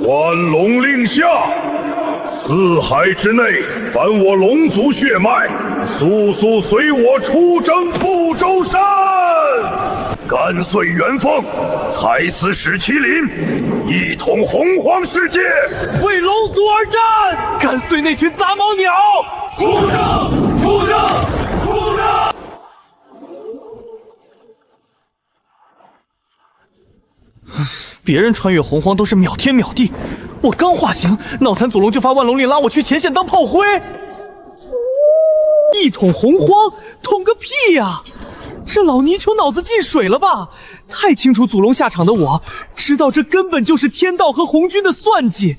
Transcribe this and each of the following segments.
万龙令下，四海之内，凡我龙族血脉，速速随我出征不周山，干碎元凤，踩死史麒麟，一统洪荒世界，为龙族而战，干碎那群杂毛鸟！出征！出征！出征！别人穿越洪荒都是秒天秒地，我刚化形，脑残祖龙就发万龙令拉我去前线当炮灰。一统洪荒，统个屁呀！这老泥鳅脑子进水了吧？太清楚祖龙下场的我，知道这根本就是天道和红军的算计。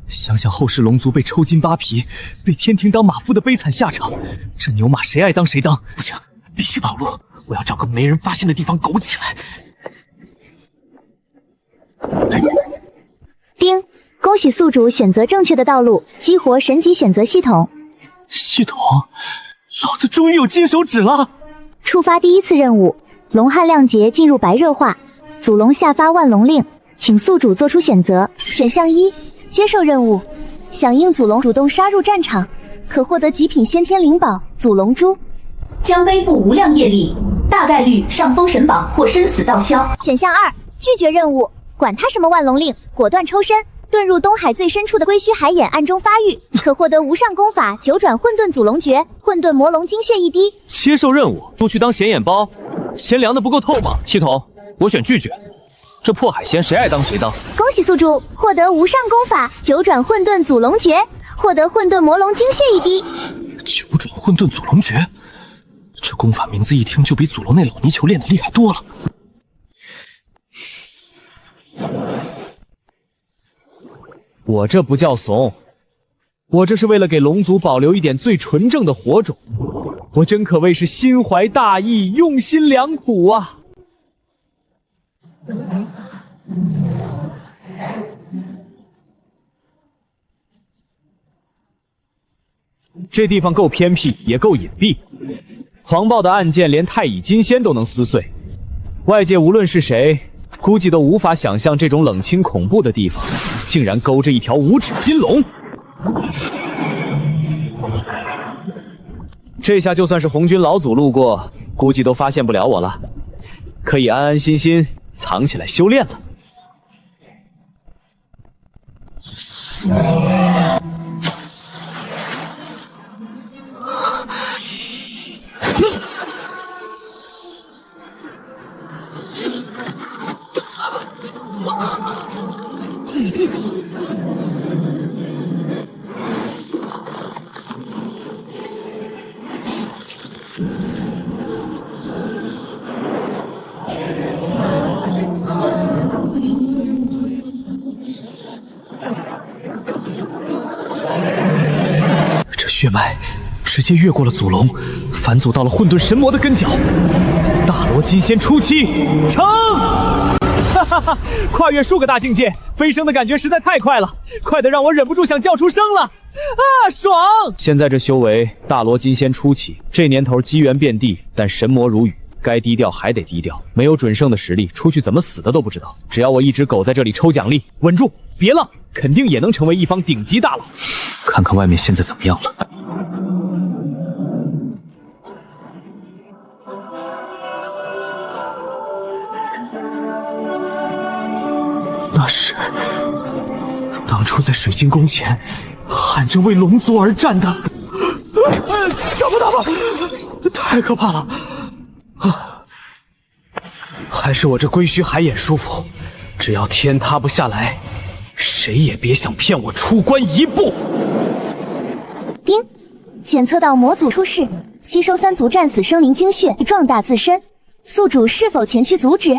想想后世龙族被抽筋扒皮，被天庭当马夫的悲惨下场，这牛马谁爱当谁当。不行，必须跑路！我要找个没人发现的地方苟起来。丁，恭喜宿主选择正确的道路，激活神级选择系统。系统，老子终于有金手指了！触发第一次任务，龙汉亮劫进入白热化，祖龙下发万龙令，请宿主做出选择。选项一，接受任务，响应祖龙主动杀入战场，可获得极品先天灵宝祖龙珠，将背负无量业力，大概率上封神榜或生死道消。选项二，拒绝任务，管他什么万龙令，果断抽身，遁入东海最深处的龟须海眼暗中发育，可获得无上功法九转混沌祖龙诀，混沌魔龙精血一滴。接受任务，都去当显眼包，嫌凉的不够透吗？系统，我选拒绝。这破海鲜谁爱当谁当。恭喜宿主获得无上功法九转混沌祖龙诀，获得混沌魔龙精血一滴。九转混沌祖龙诀，这功法名字一听就比祖龙那老泥鳅练得厉害多了。我这不叫怂，我这是为了给龙族保留一点最纯正的火种，我真可谓是心怀大义，用心良苦啊！这地方够偏僻，也够隐蔽，狂暴的暗箭连太乙金仙都能撕碎，外界无论是谁，估计都无法想象这种冷清恐怖的地方竟然勾着一条无指金龙。这下就算是红军老祖路过，估计都发现不了我了，可以安安心心藏起来修炼了。这血脉直接越过了祖龙，返祖到了混沌神魔的跟脚。大罗金仙初期成！哈哈哈！跨越数个大境界，飞升的感觉实在太快了，快得让我忍不住想叫出声了！啊，爽！现在这修为，大罗金仙初期，这年头机缘遍地，但神魔如雨，该低调还得低调。没有准圣的实力，出去怎么死的都不知道。只要我一直苟在这里抽奖励，稳住，别浪，肯定也能成为一方顶级大佬。看看外面现在怎么样了。那是当初在水晶宫前喊着为龙族而战的。打吧打吧，太可怕了！啊，还是我这龟须海眼舒服，只要天塌不下来，谁也别想骗我出关一步。丁，检测到魔祖出世，吸收3族战死生灵精血，壮大自身。宿主是否前去阻止？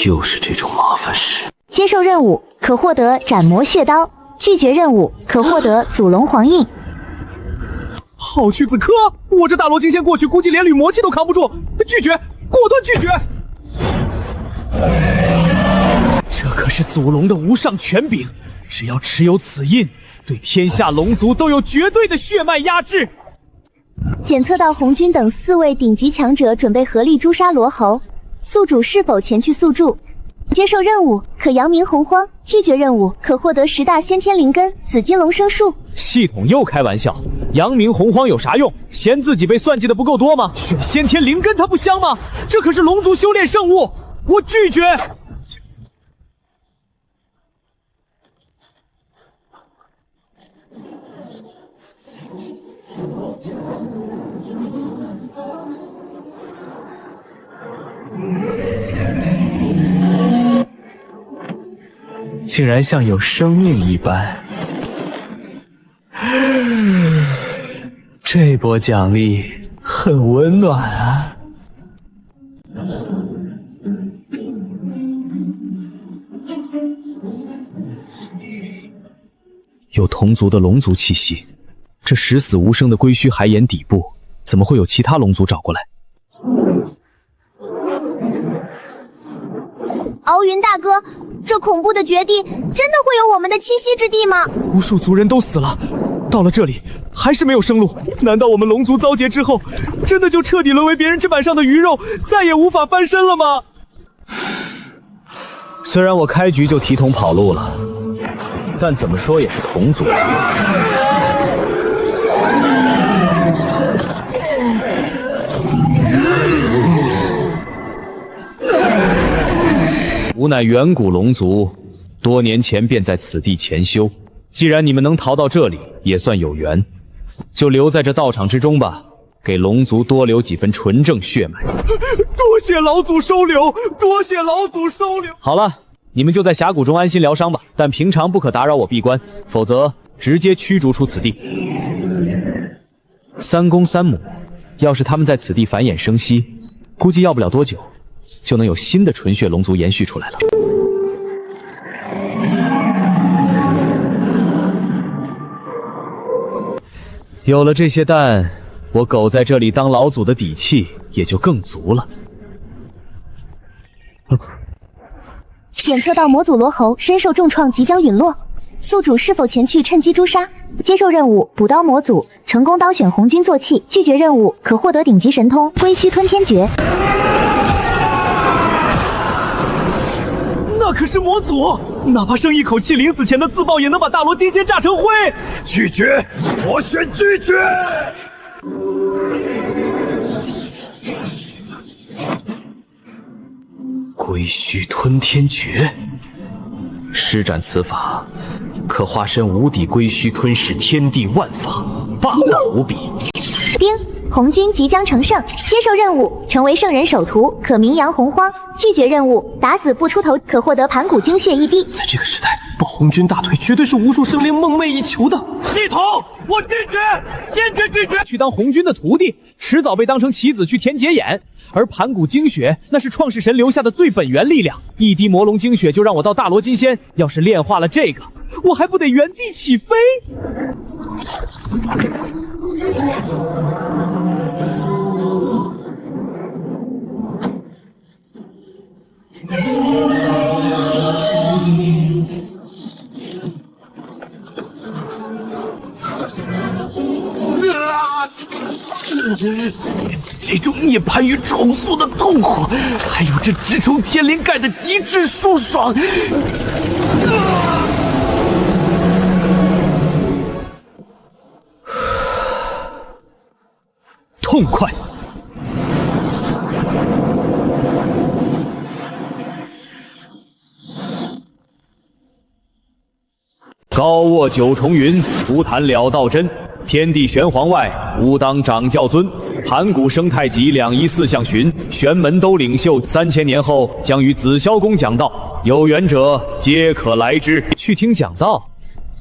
又是这种麻烦事。接受任务可获得斩魔血刀，拒绝任务可获得祖龙黄印。好去子科，我这大罗金仙过去估计连缕魔气都扛不住，拒绝，果断拒绝。这可是祖龙的无上权柄，只要持有此印，对天下龙族都有绝对的血脉压制。检测到红军等4位顶级强者准备合力诛杀罗侯，宿主是否前去速助？接受任务可扬名洪荒，拒绝任务可获得10大先天灵根紫金龙生树。系统又开玩笑，扬名洪荒有啥用？嫌自己被算计的不够多吗？选先天灵根它不香吗？这可是龙族修炼圣物，我拒绝。竟然像有生命一般。这波奖励很温暖啊！有同族的龙族气息，这十死无生的龟须海眼底部，怎么会有其他龙族找过来？敖云大哥，这恐怖的绝地真的会有我们的栖息之地吗？无数族人都死了，到了这里还是没有生路。难道我们龙族遭劫之后，真的就彻底沦为别人砧板上的鱼肉，再也无法翻身了吗？虽然我开局就提桶跑路了，但怎么说也是同族。吾乃远古龙族，多年前便在此地潜修。既然你们能逃到这里，也算有缘，就留在这道场之中吧，给龙族多留几分纯正血脉。多谢老祖收留，多谢老祖收留。好了，你们就在峡谷中安心疗伤吧，但平常不可打扰我闭关，否则直接驱逐出此地。三公三母，要是他们在此地繁衍生息，估计要不了多久，就能有新的纯血龙族延续出来了。有了这些蛋，我苟在这里当老祖的底气也就更足了。检测到魔祖罗喉身受重创，即将陨落，宿主是否前去趁机诛杀？接受任务补刀魔祖，成功刀选红军坐骑。拒绝任务可获得顶级神通龟须吞天诀。那可是魔祖，哪怕生一口气，临死前的自爆也能把大罗金仙炸成灰。拒绝，我选拒绝。龟须吞天诀，施展此法，可化身无底龟须，吞噬天地万法，霸道无比。丁，红军即将成圣，接受任务成为圣人首徒，可名扬洪荒。拒绝任务打死不出头，可获得盘古精血1滴。在这个时代，抱红军大腿绝对是无数生灵梦寐以求的。系统，我拒绝，坚决拒绝。去当红军的徒弟，迟早被当成棋子去填劫眼。而盘古精血那是创世神留下的最本源力量，一滴魔龙精血就让我到大罗金仙，要是炼化了这个，我还不得原地起飞？这种涅槃与重塑的痛苦，还有这直冲天灵盖的极致舒爽，痛快！高卧九重云，图坛了道真。天地玄黄外，吾当掌教尊。盘古生太极，2仪4象巡，玄门都领袖。3000年后，将于紫霄宫讲道，有缘者皆可来之。去听讲道？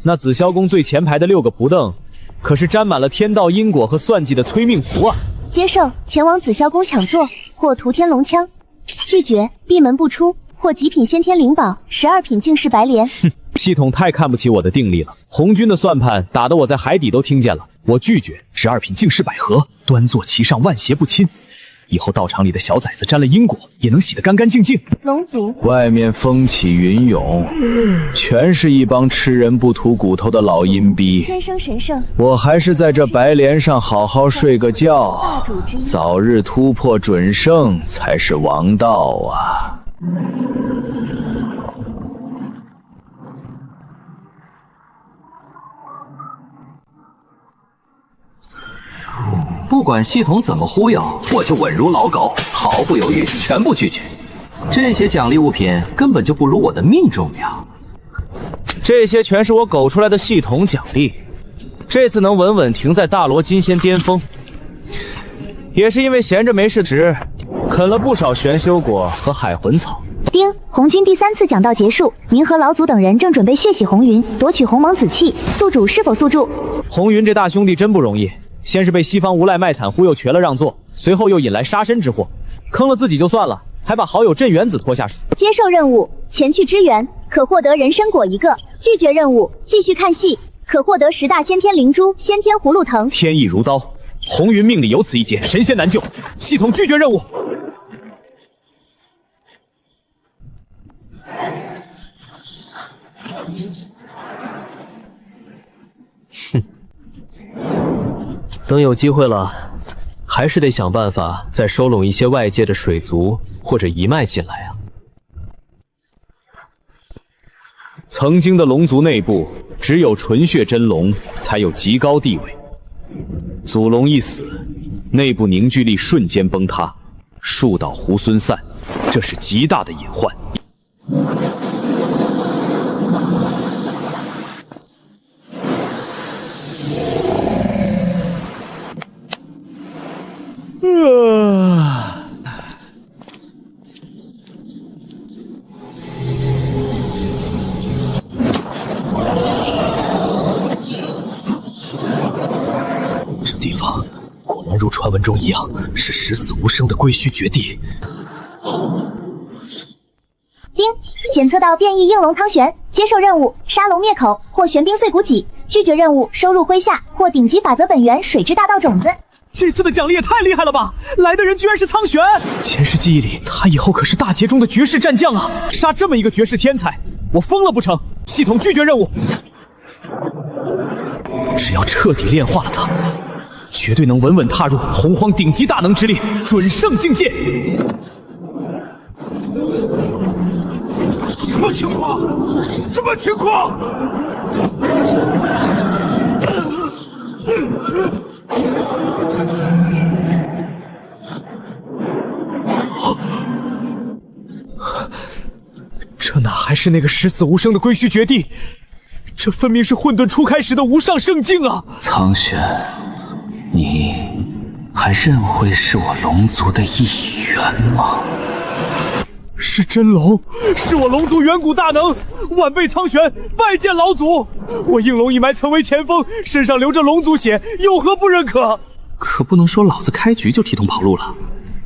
那紫霄宫最前排的6个蒲凳，可是沾满了天道因果和算计的催命符啊！接受前往紫霄宫抢座，或屠天龙枪。拒绝闭门不出，或极品先天灵宝12品净世白莲。哼，系统太看不起我的定力了。红军的算盘打得我在海底都听见了。我拒绝12品净世百合，端坐其上，万邪不侵。以后道场里的小崽子沾了因果，也能洗得干干净净。龙族外面风起云涌，全是一帮吃人不吐骨头的老阴逼。天生神圣，我还是在这白莲上好好睡个觉，大主之一，早日突破准圣才是王道啊！不管系统怎么忽悠，我就稳如老狗，毫不犹豫，全部拒绝。这些奖励物品根本就不如我的命重要。这些全是我狗出来的系统奖励，这次能稳稳停在大罗金仙巅峰，也是因为闲着没事值，啃了不少玄修果和海魂草。丁，红军第3次讲道结束，您和老祖等人正准备血洗红云，夺取鸿蒙紫气，宿主是否宿主？红云这大兄弟真不容易，先是被西方无赖卖惨忽悠瘸了让座，随后又引来杀身之祸，坑了自己就算了，还把好友镇元子拖下水。接受任务，前去支援，可获得人参果1个；拒绝任务，继续看戏，可获得10大先天灵珠、先天葫芦藤。天意如刀，红云命里有此一劫，神仙难救。系统拒绝任务。哼，等有机会了，还是得想办法再收拢一些外界的水族或者一脉进来啊。曾经的龙族内部，只有纯血真龙才有极高地位。祖龙一死，内部凝聚力瞬间崩塌，树倒猢狲散，这是极大的隐患。这地方果然如传闻中一样，是十死无生的归墟绝地。丁，检测到变异应龙苍玄，接受任务，杀龙灭口或玄冰碎骨脊；拒绝任务，收入麾下或顶级法则本源水之大道种子。这次的奖励也太厉害了吧！来的人居然是苍玄，前世记忆里他以后可是大劫中的绝世战将啊！杀这么一个绝世天才，我疯了不成？系统拒绝任务。只要彻底炼化了他，绝对能稳稳踏入洪荒顶级大能之列，准圣境界。什么情况？什么情况？这哪还是那个十死无生的归墟绝地？这分明是混沌初开时的无上圣境啊！苍玄，你还认会是我龙族的一员吗？是真龙，是我龙族远古大能，晚辈苍玄拜见老祖。我应龙一脉曾为前锋，身上流着龙族血，有何不认可？可不能说老子开局就提桶跑路了，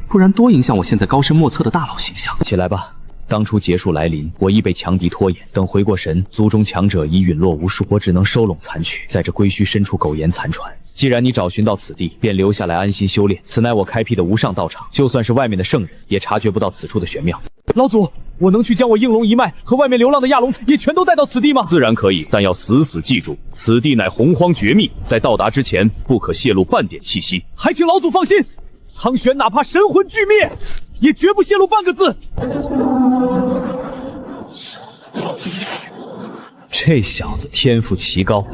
不然多影响我现在高深莫测的大佬形象。起来吧。当初劫数来临，我亦被强敌拖延。等回过神，族中强者已陨落无数，我只能收拢残躯，在这归墟深处苟延残喘。既然你找寻到此地，便留下来安心修炼。此乃我开辟的无上道场，就算是外面的圣人，也察觉不到此处的玄妙。老祖，我能去将我应龙一脉和外面流浪的亚龙也全都带到此地吗？自然可以，但要死死记住，此地乃洪荒绝密，在到达之前不可泄露半点气息。还请老祖放心，苍玄哪怕神魂俱灭，也绝不泄露半个字。这小子天赋奇高，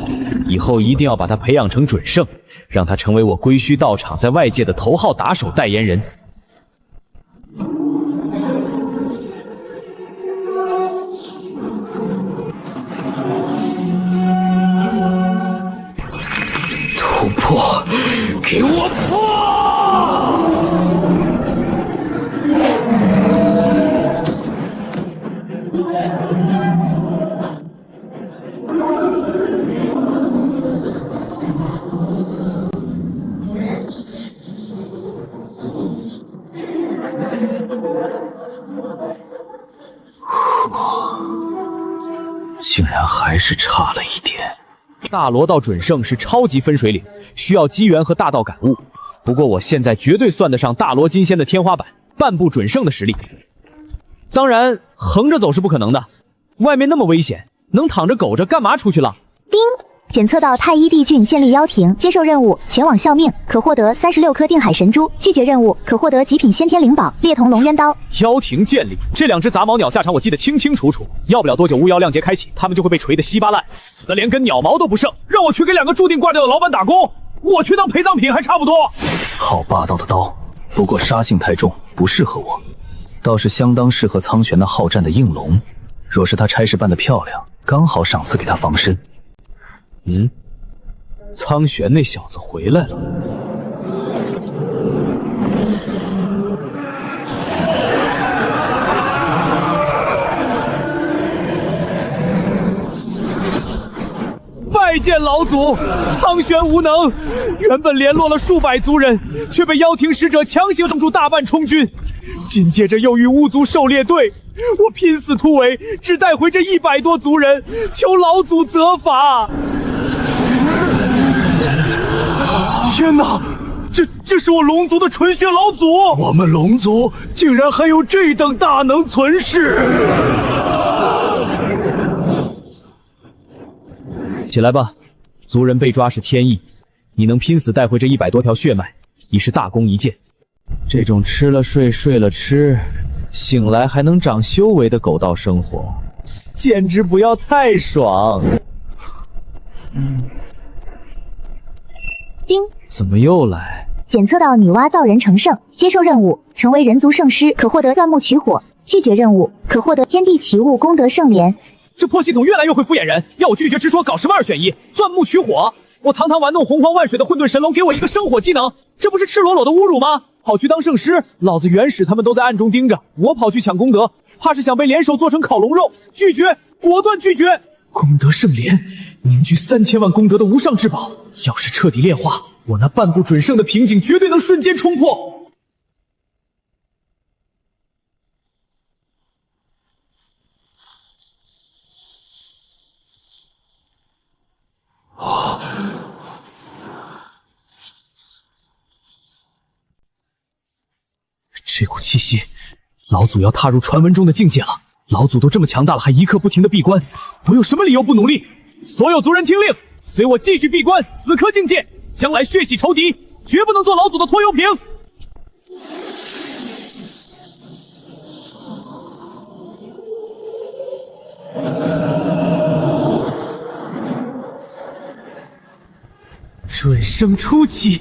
以后一定要把他培养成准圣，让他成为我归墟道场在外界的头号打手代言人。突破，给我破！竟然还是差了一点。大罗道准圣是超级分水岭，需要机缘和大道感悟。不过我现在绝对算得上大罗金仙的天花板，半步准圣的实力。当然，横着走是不可能的，外面那么危险，能躺着苟着干嘛出去浪？丁，检测到太一帝俊建立妖庭，接受任务，前往效命，可获得36颗定海神珠；拒绝任务，可获得极品先天灵宝猎童龙渊刀。妖庭建立，这两只杂毛鸟下场我记得清清楚楚，要不了多久巫妖亮劫开启，他们就会被锤得稀巴烂，死的连根鸟毛都不剩。让我去给两个注定挂掉的老板打工，我去当陪葬品还差不多。好霸道的刀，不过杀性太重，不适合我，倒是相当适合苍玄那好战的应龙。若是他差事办得漂亮，刚好赏赐给他防身。苍玄那小子回来了。拜见老祖，苍玄无能，原本联络了数百族人，却被妖庭使者强行冻住大半充军，紧接着又与巫族狩猎队，我拼死突围，只带回这100多族人，求老祖责罚。天哪，这是我龙族的纯血老祖！我们龙族竟然还有这等大能存世！起来吧，族人被抓是天意，你能拼死带回这100多条血脉，已是大功一件。这种吃了睡，睡了吃，醒来还能长修为的狗道生活，简直不要太爽！叮，怎么又来？检测到女娲造人成圣，接受任务，成为人族圣师，可获得钻木取火；拒绝任务，可获得天地奇物功德圣莲。这破系统越来越会敷衍人，要我拒绝直说搞什么2选1，钻木取火？我堂堂玩弄洪荒万水的混沌神龙，给我一个生火技能，这不是赤裸裸的侮辱吗？跑去当圣师，老子原始他们都在暗中盯着，我跑去抢功德，怕是想被联手做成烤龙肉，拒绝，果断拒绝。功德圣莲，凝聚3000万功德的无上至宝，要是彻底炼化，我那半步准圣的瓶颈绝对能瞬间冲破。这股气息，老祖要踏入传闻中的境界了。老祖都这么强大了，还一刻不停的闭关，我有什么理由不努力？所有族人听令，随我继续闭关，死磕境界，将来血洗仇敌，绝不能做老祖的拖油瓶。准圣初期，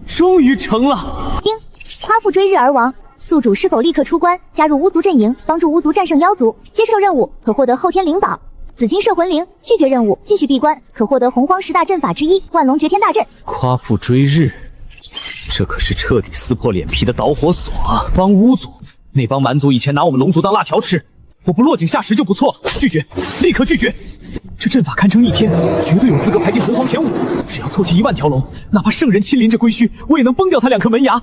终于成了。叮，夸父追日而亡，宿主是否立刻出关，加入巫族阵营，帮助巫族战胜妖族？接受任务，可获得后天灵宝紫金摄魂灵；拒绝任务，继续闭关，可获得洪荒10大阵法之一万龙绝天大阵。夸父追日，这可是彻底撕破脸皮的导火索啊！帮巫族，那帮蛮族以前拿我们龙族当辣条吃，我不落井下石就不错了。拒绝，立刻拒绝！这阵法堪称逆天，绝对有资格排进洪荒前5。只要凑齐1万条龙，哪怕圣人亲临这归墟，我也能崩掉他2颗门牙。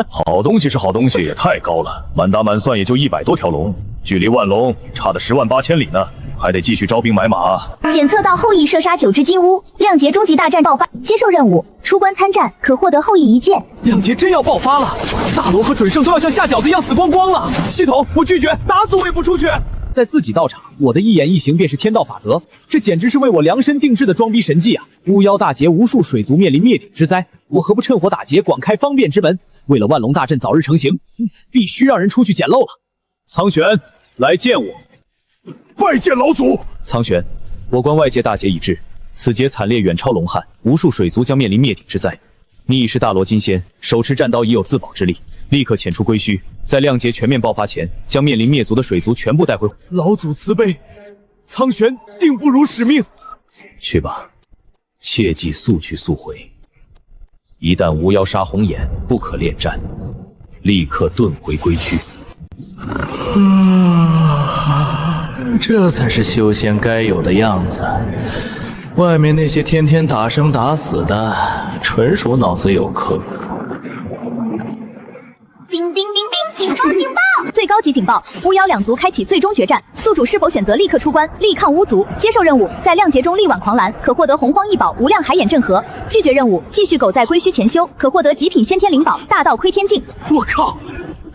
好东西是好东西，也太高了，满打满算也就100多条龙，距离万龙差的10万8千里呢，还得继续招兵买马。检测到后羿射杀9只金乌，亮节终极大战爆发，接受任务，出关参战，可获得后羿一剑。亮节真要爆发了，大罗和准圣都要像下饺子一样死光光了。系统，我拒绝，打死我也不出去。在自己道场，我的一言一行便是天道法则，这简直是为我量身定制的装逼神技啊！巫妖大劫，无数水族面临灭顶之灾，我何不趁火打劫，广开方便之门？为了万龙大阵早日成型，必须让人出去捡漏了。苍玄，来见我。拜见老祖。苍玄，我观外界大劫已至，此劫惨烈远超龙汉，无数水族将面临灭顶之灾。你已是大罗金仙，手持战刀已有自保之力，立刻遣出归墟，在亮劫全面爆发前，将面临灭族的水族全部带回。老祖慈悲，苍玄定不辱使命。去吧，切记速去速回。一旦无妖杀红眼，不可恋战，立刻遁回归区。这才是修仙该有的样子。外面那些天天打生打死的，纯属脑子有坑。叮叮叮叮，警报警报！最高级警报：巫妖2族开启最终决战，宿主是否选择立刻出关力抗巫族？接受任务，在亮劫中力挽狂澜，可获得洪荒异宝无量海眼镇河；拒绝任务，继续苟在归墟前修，可获得极品先天灵宝大道窥天镜。我靠！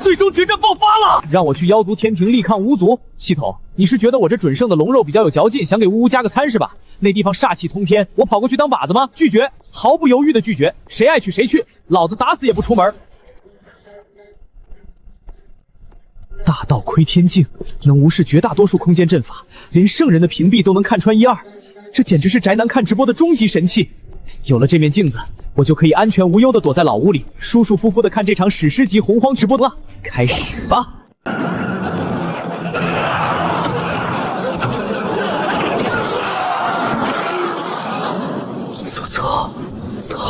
最终决战爆发了！让我去妖族天庭力抗巫族。系统，你是觉得我这准圣的龙肉比较有嚼劲，想给巫加个餐是吧？那地方煞气通天，我跑过去当靶子吗？拒绝，毫不犹豫的拒绝，谁爱去谁去，老子打死也不出门。大道窥天镜能无视绝大多数空间阵法，连圣人的屏蔽都能看穿1、2，这简直是宅男看直播的终极神器。有了这面镜子，我就可以安全无忧地躲在老屋里，舒舒服服地看这场史诗级洪荒直播了。开始吧！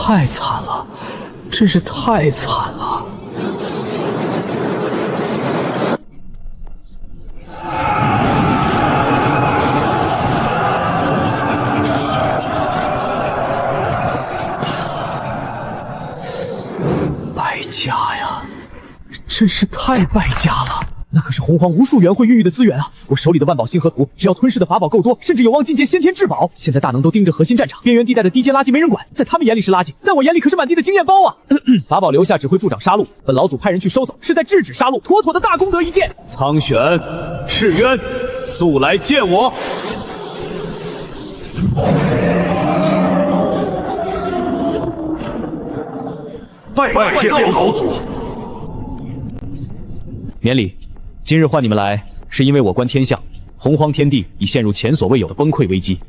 太惨了，真是太惨了！败家呀，真是太败家了！那可是洪荒无数元会孕育的资源啊！我手里的万宝星河图，只要吞噬的法宝够多，甚至有望进阶先天至宝。现在大能都盯着核心战场，边缘地带的低阶垃圾没人管，在他们眼里是垃圾，在我眼里可是满地的经验包啊！法宝留下只会助长杀戮，本老祖派人去收走，是在制止杀戮，妥妥的大功德一件。苍玄、赤渊，速来见我！拜见老祖。免礼。今日唤你们来，是因为我观天象，洪荒天地已陷入前所未有的崩溃危机。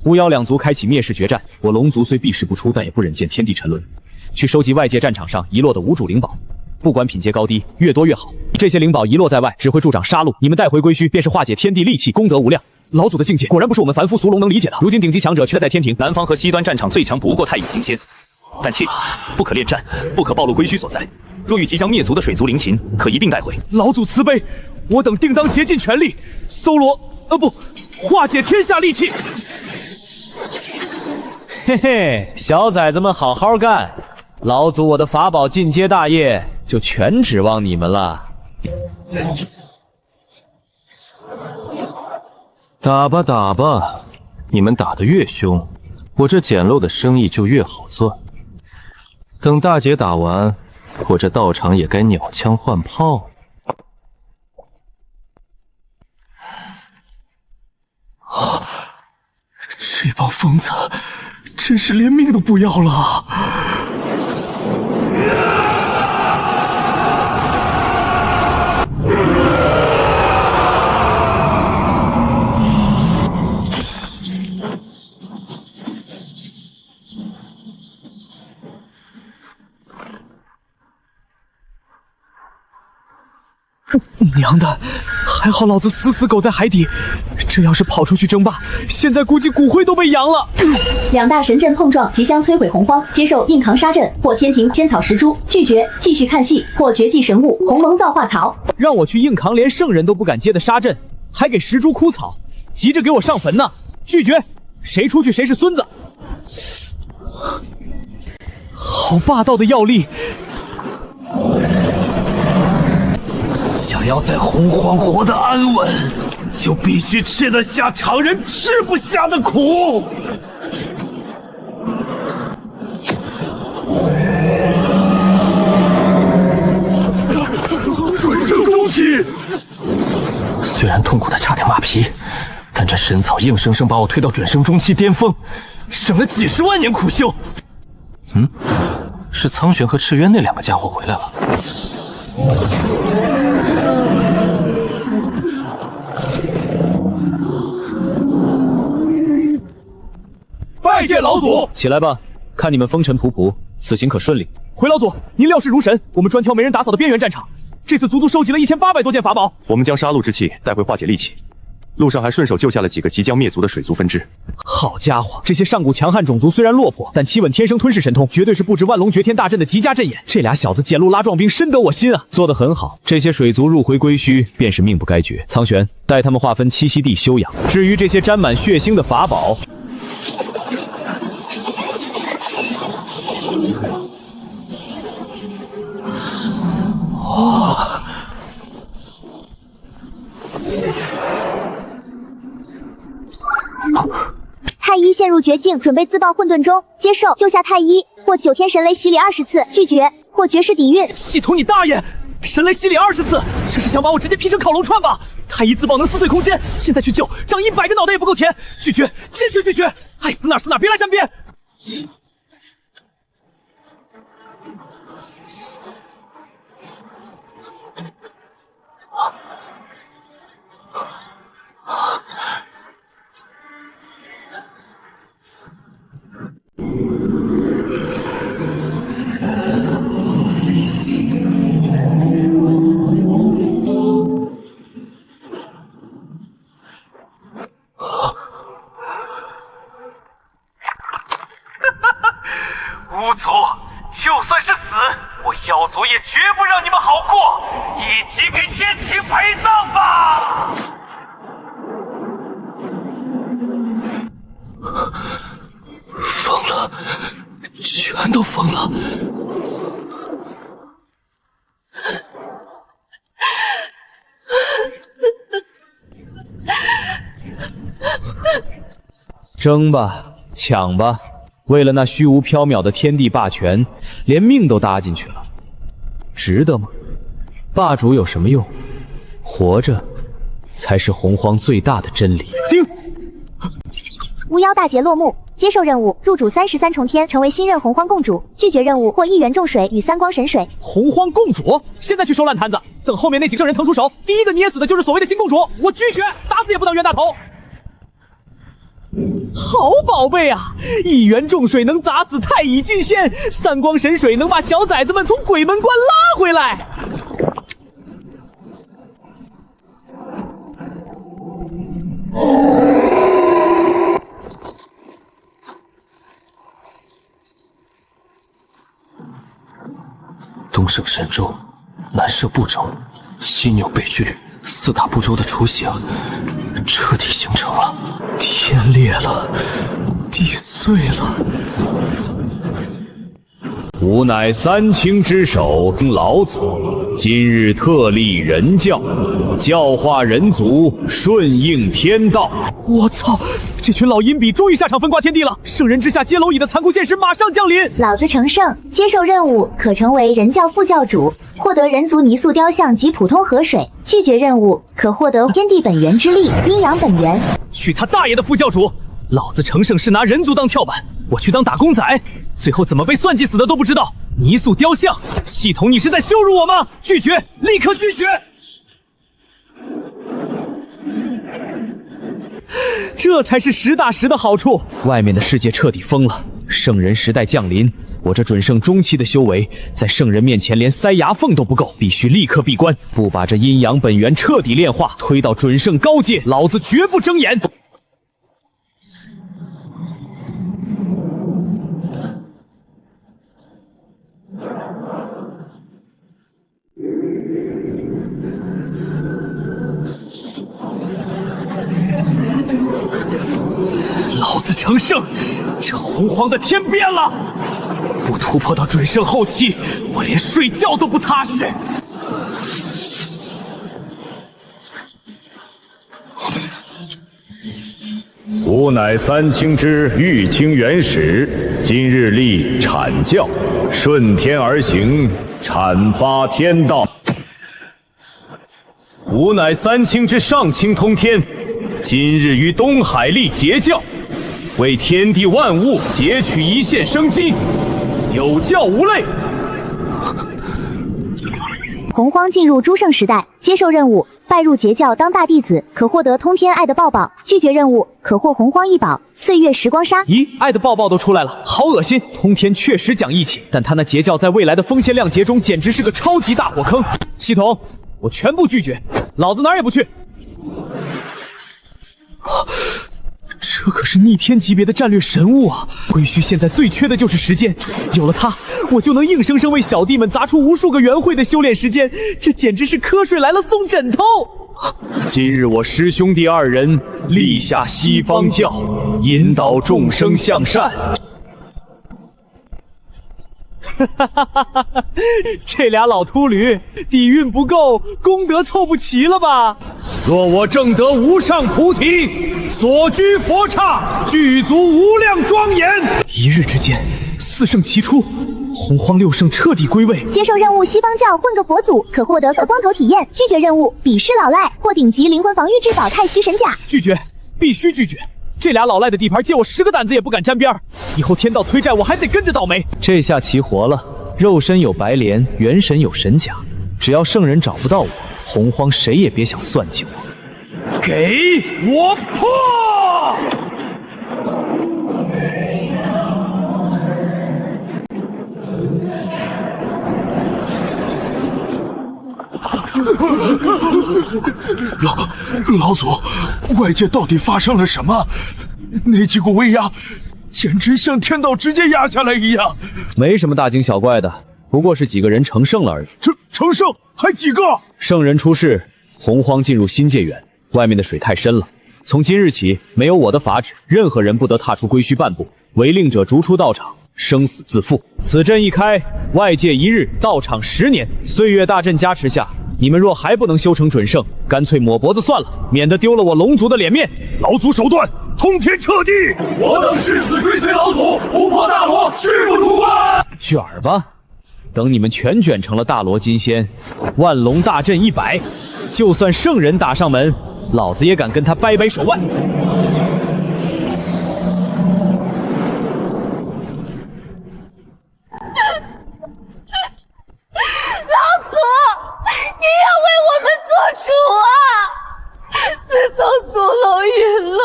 巫妖两族开启灭世决战，我龙族虽避世不出，但也不忍见天地沉沦，去收集外界战场上遗落的无主灵宝，不管品阶高低，越多越好。这些灵宝遗落在外，只会助长杀戮，你们带回归墟，便是化解天地戾气，功德无量。老祖的境界果然不是我们凡夫俗龙能理解的。如今顶级强者却在天庭，南方和西端战场最强不过太乙金仙，但切记，不可恋战，不可暴露归墟所在。若遇即将灭族的水族灵禽，可一并带回。老祖慈悲，我等定当竭尽全力，搜罗化解天下戾气。嘿嘿，小崽子们好好干，老祖我的法宝进阶大业就全指望你们了。打吧打吧，你们打得越凶，我这捡漏的生意就越好赚。等大劫打完，我这道场也该鸟枪换炮。这帮疯子真是连命都不要了。娘的，还好老子死苟在海底，这要是跑出去争霸，现在估计骨灰都被扬了。两大神阵碰撞，即将摧毁洪荒。接受硬扛杀阵或天庭仙草石株，拒绝继续看戏或绝技神物鸿蒙造化草。让我去硬扛连圣人都不敢接的杀阵，还给石株枯草，急着给我上坟呢！拒绝，谁出去谁是孙子。好霸道的药力！想要在洪荒活得安稳，就必须吃得下常人吃不下的苦。转生中期，虽然痛苦的差点马皮，但这神草硬生生把我推到转生中期巅峰，省了几十万年苦修。是苍玄和赤渊那两个家伙回来了。拜见老祖！起来吧，看你们风尘仆仆，此行可顺利。回老祖，您料事如神，我们专挑没人打扫的边缘战场，这次足足收集了1800多件法宝。我们将杀戮之气带回化解戾气，路上还顺手救下了几个即将灭族的水族分支。好家伙，这些上古强悍种族虽然落魄，但七稳天生吞噬神通，绝对是布置万龙绝天大阵的极佳阵眼。这俩小子捡路拉壮兵，深得我心啊！做得很好，这些水族入回归墟，便是命不该绝。苍玄，带他们划分栖息地休养。至于这些沾满血腥的法宝，太一陷入绝境，准备自爆混沌中，接受救下太一，或9天神雷洗礼20次，拒绝，或绝世底蕴。系统你大爷！神雷洗礼20次，这是想把我直接劈成烤龙串吧？太一自爆能撕碎空间，现在去救，长100个脑袋也不够甜！拒绝，坚决拒绝！爱死哪死哪，别来沾边！都疯了。争吧，抢吧，为了那虚无缥缈的天地霸权，连命都搭进去了，值得吗？霸主有什么用？活着才是洪荒最大的真理。叮！巫妖大劫落幕，接受任务，入主33重天，成为新任洪荒共主。拒绝任务，获1元重水与3光神水。洪荒共主，现在去收烂摊子，等后面那几个圣人腾出手，第一个捏死的就是所谓的新共主。我拒绝，打死也不当冤大头。好宝贝啊！1元重水能砸死太乙金仙，3光神水能把小崽子们从鬼门关拉回来。东胜神州，南涉不周，西扭北拒，4大部洲的雏形彻底形成了。天裂了，地碎了。吾乃3清之首老子，今日特立人教，教化人族，顺应天道。我操！这群老阴笔终于下场分瓜天地了！圣人之下皆蝼蚁的残酷现实马上降临。老子成圣，接受任务，可成为人教副教主，获得人族泥塑雕像及普通河水。拒绝任务，可获得天地本源之力，阴阳本源。去他大爷的副教主！老子成圣是拿人族当跳板，我去当打工仔，最后怎么被算计死的都不知道。泥塑雕像，系统你是在羞辱我吗？拒绝，立刻拒绝！这才是实打实的好处。外面的世界彻底疯了，圣人时代降临，我这准圣中期的修为，在圣人面前连塞牙缝都不够，必须立刻闭关，不把这阴阳本源彻底炼化，推到准圣高阶，老子绝不睁眼。老子成圣，这洪荒的天变了！不突破到准圣后期，我连睡觉都不踏实。吾乃3清之玉清元始，今日立阐教，顺天而行，阐发天道。吾乃3清之上清通天，今日于东海立截教，为天地万物截取一线生机，有教无类。洪荒进入诸圣时代，接受任务，拜入截教当大弟子，可获得通天爱的抱抱。拒绝任务，可获洪荒异宝岁月时光沙。咦，爱的抱抱都出来了，好恶心！通天确实讲义气，但他那截教在未来的锋线亮劫中简直是个超级大火坑。系统，我全部拒绝，老子哪儿也不去。这可是逆天级别的战略神物啊！归墟现在最缺的就是时间，有了它，我就能硬生生为小弟们砸出无数个元会的修炼时间，这简直是瞌睡来了送枕头。今日我师兄弟2人立下西方教，引导众生向善。这俩老秃驴底蕴不够，功德凑不齐了吧？若我正得无上菩提，所居佛刹具足无量庄严。一日之间，4圣齐出，洪荒6圣彻底归位。接受任务，西方教混个佛祖，可获得光头体验。拒绝任务，鄙视老赖，获顶级灵魂防御至宝太虚神甲。拒绝，必须拒绝！这俩老赖的地盘，借我10个胆子也不敢沾边儿。以后天道催债，我还得跟着倒霉。这下齐活了，肉身有白莲，元神有神甲，只要圣人找不到我，洪荒谁也别想算计我。给我破！老祖，外界到底发生了什么？那几股威压，简直像天道直接压下来一样。没什么大惊小怪的，不过是几个人成圣了而已。成圣还几个？圣人出世，洪荒进入新界远，外面的水太深了。从今日起，没有我的法旨，任何人不得踏出归墟半步，违令者逐出道场。生死自负。此阵一开，外界1日，道场10年。岁月大阵加持下，你们若还不能修成准圣，干脆抹脖子算了，免得丢了我龙族的脸面。老祖手段通天彻地，我等誓死追随老祖，不破大罗，誓不出关。卷儿吧，等你们全卷成了大罗金仙，万龙大阵100，就算圣人打上门，老子也敢跟他掰掰手腕。你要为我们做主啊！自从祖龙陨落，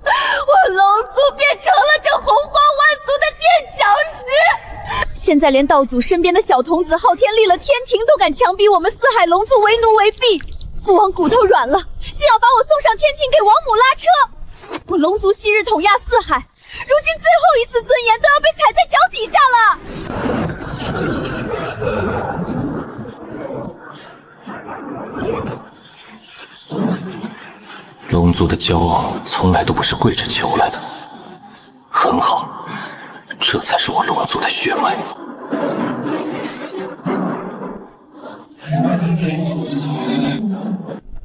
我龙族变成了这洪荒万族的垫脚石。现在连道祖身边的小童子昊天立了天庭都敢强逼我们四海龙族为奴为婢。父王骨头软了，竟要把我送上天庭给王母拉车。我龙族昔日统亚四海，如今最后一丝尊严都要被踩在脚底下了。龙族的骄傲从来都不是跪着求来的，很好，这才是我龙族的血脉。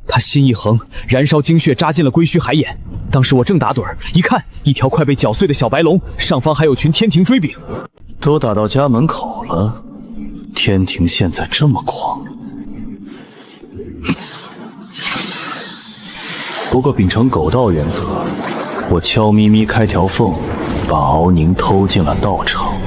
他心一横，燃烧精血扎进了归墟海眼。当时我正打盹儿，一看，一条快被搅碎的小白龙，上方还有群天庭追兵，都打到家门口了，天庭现在这么狂。不过秉承狗道原则，我悄咪咪开条缝，把敖宁偷进了道场。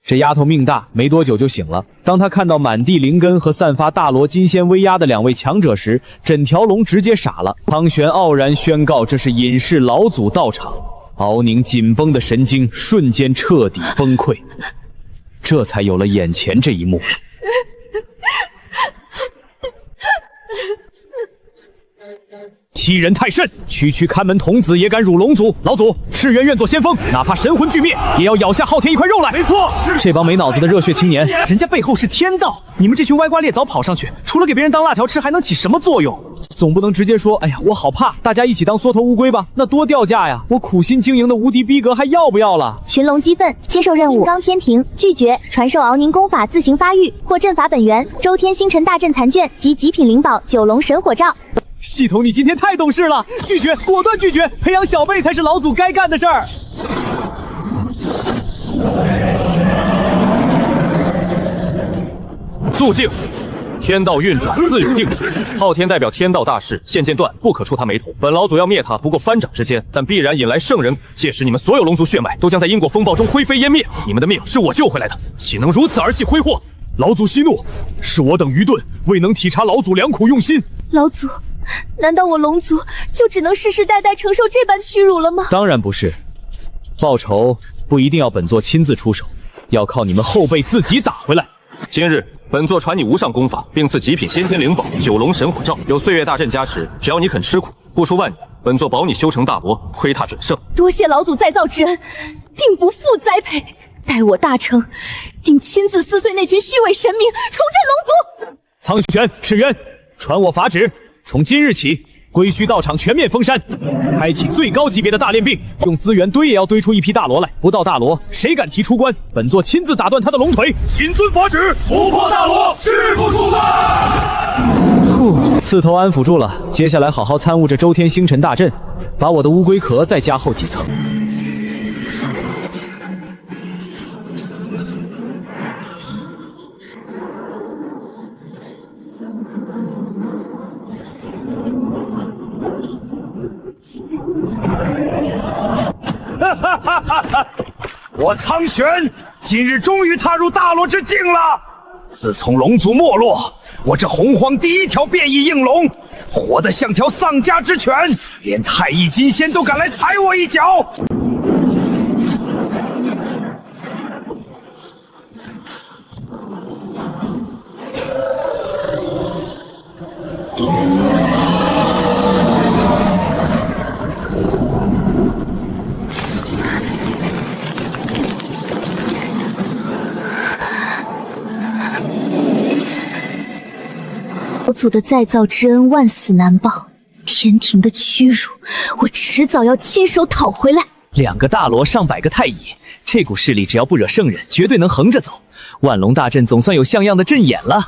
这丫头命大，没多久就醒了。当她看到满地灵根和散发大罗金仙威压的2位强者时，整条龙直接傻了。苍玄傲然宣告这是隐世老祖道场，敖宁紧绷的神经瞬间彻底崩溃，这才有了眼前这一幕。欺人太甚！区看门童子也敢辱龙族，老祖赤渊愿做先锋，哪怕神魂俱灭，也要咬下昊天一块肉来。没错，这帮没脑子的热血青年，人家背后是天道，你们这群歪瓜裂枣跑上去，除了给别人当辣条吃，还能起什么作用？总不能直接说，哎呀，我好怕，大家一起当缩头乌龟吧，那多掉价呀！我苦心经营的无敌逼格还要不要了？群龙激愤，接受任务。刚天庭拒绝传授敖宁功法自行发育或阵法本源，周天星辰大阵残卷及极品灵宝九龙神火罩。系统，你今天太懂事了，拒绝，果断拒绝，培养小辈才是老祖该干的事儿。肃静！天道运转自有定数，昊天代表天道大势，现阶段不可触他眉头。本老祖要灭他，不过翻掌之间，但必然引来圣人，届时你们所有龙族血脉都将在因果风暴中灰飞烟灭。你们的命是我救回来的，岂能如此儿戏挥霍？老祖息怒，是我等愚钝，未能体察老祖良苦用心。老祖，难道我龙族就只能世世代代承受这般屈辱了吗？当然不是，报仇不一定要本座亲自出手，要靠你们后辈自己打回来。今日本座传你无上功法，并赐极品先天灵宝九龙神火罩，有岁月大阵加持，只要你肯吃苦，不出万年，本座保你修成大罗，窥踏准圣。多谢老祖再造之恩，定不负栽培。待我大成，定亲自撕碎那群虚伪神明，重振龙族。苍玄、赤渊，传我法旨，从今日起，归墟道场全面封山，开启最高级别的大练兵，用资源堆也要堆出一批大罗来。不到大罗，谁敢提出关？本座亲自打断他的龙腿。谨遵法旨，不破大罗，誓不出关。刺头安抚住了，接下来好好参悟这周天星辰大阵，把我的乌龟壳再加厚几层。我苍玄今日终于踏入大罗之境了。自从龙族没落，我这洪荒第一条变异应龙，活得像条丧家之犬，连太乙金仙都敢来踩我一脚。老祖的再造之恩万死难报，天庭的屈辱，我迟早要亲手讨回来。2个大罗，上百个太乙，这股势力只要不惹圣人，绝对能横着走。万龙大阵总算有像样的阵眼了。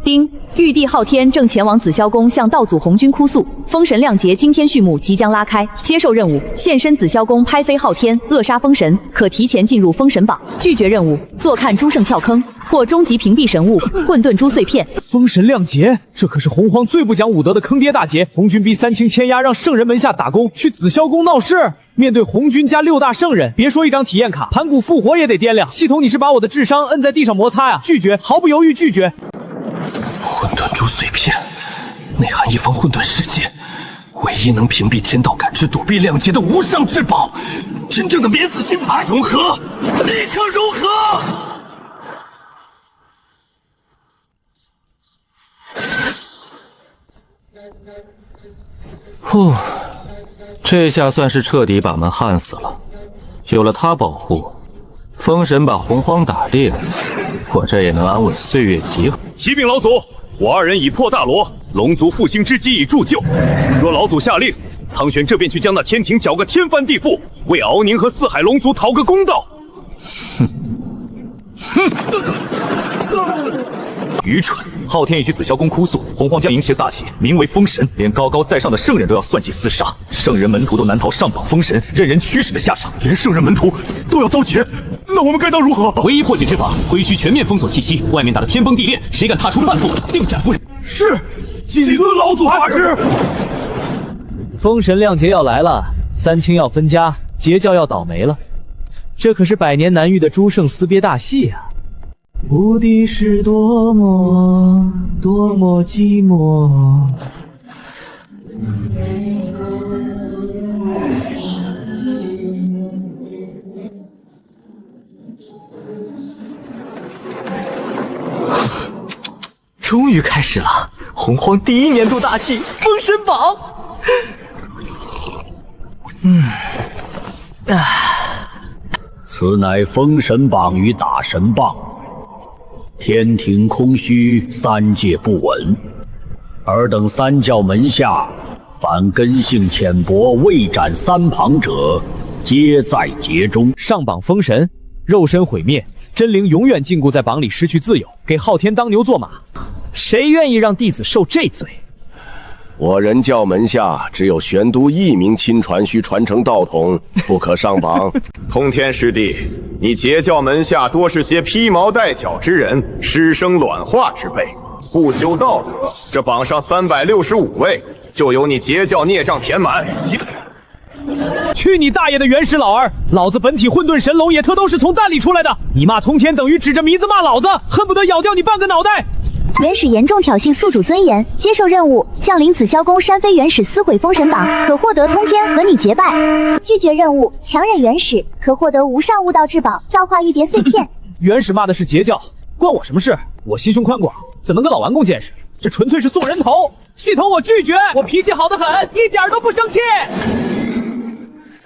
丁，玉帝昊天正前往紫霄宫向道祖红军哭诉，封神亮节今天序幕即将拉开，接受任务，现身紫霄宫拍飞昊天，扼杀封神，可提前进入封神榜。拒绝任务，坐看诸圣跳坑，或终极屏蔽神物，混沌珠碎片。封神亮节，这可是洪荒最不讲武德的坑爹大节！红军逼3清签押，让圣人门下打工，去紫霄宫闹事。面对红军加6大圣人，别说一张体验卡，盘古复活也得掂量。系统，你是把我的智商摁在地上摩擦呀？拒绝，毫不犹豫拒绝。混沌珠碎片，内含一方混沌世界，唯一能屏蔽天道感知、躲避亮节的无上至宝，真正的免死金牌！融合，立刻融合！呼，这下算是彻底把门焊死了。有了他保护，封神把洪荒打裂，我这也能安稳岁月极好。启禀老祖，我2人已破大罗，龙族复兴之机已铸就。若老祖下令，苍玄这便去将那天庭搅个天翻地覆，为敖宁和四海龙族讨个公道。愚蠢！昊天已去紫霄宫哭诉，洪荒将迎邪撒气，名为封神，连高高在上的圣人都要算计厮杀，圣人门徒都难逃上榜封神，任人驱使的下场，连圣人门徒都要遭劫，那我们该当如何？唯一破解之法，归须全面封锁气息，外面打得天崩地裂，谁敢踏出半步，定斩不。是，谨遵老祖法旨。封神亮节要来了，3清要分家，截教要倒霉了，这可是百年难遇的诸圣撕憋大戏啊！无敌是多么多么寂寞。终于开始了，洪荒第1年度大戏《封神榜》。此乃封神榜与打神棒。天庭空虚，3界不稳，尔等3教门下，凡根性浅薄、未斩3旁者，皆在劫中。上榜封神，肉身毁灭，真灵永远禁锢在榜里，失去自由，给昊天当牛做马。谁愿意让弟子受这罪？我人教门下只有玄都1名亲传需传承道统，不可上榜。通天师弟，你截教门下多是些披毛戴角之人，师生卵化之辈，不修道德。这榜上365位，就由你截教孽障填满。去你大爷的元始老儿！老子本体混沌神龙也特都是从蛋里出来的，你骂通天等于指着鼻子骂老子，恨不得咬掉你半个脑袋！元始严重挑衅宿主尊严，接受任务，降临紫霄宫山飞元始，撕毁封神榜，可获得通天和你结拜。拒绝任务，强忍元始，可获得无上悟道至宝，造化玉蝶碎片。元始骂的是截教，关我什么事？我心胸宽广，怎能跟老顽固见识？这纯粹是送人头！系统，我拒绝！我脾气好得很，一点都不生气。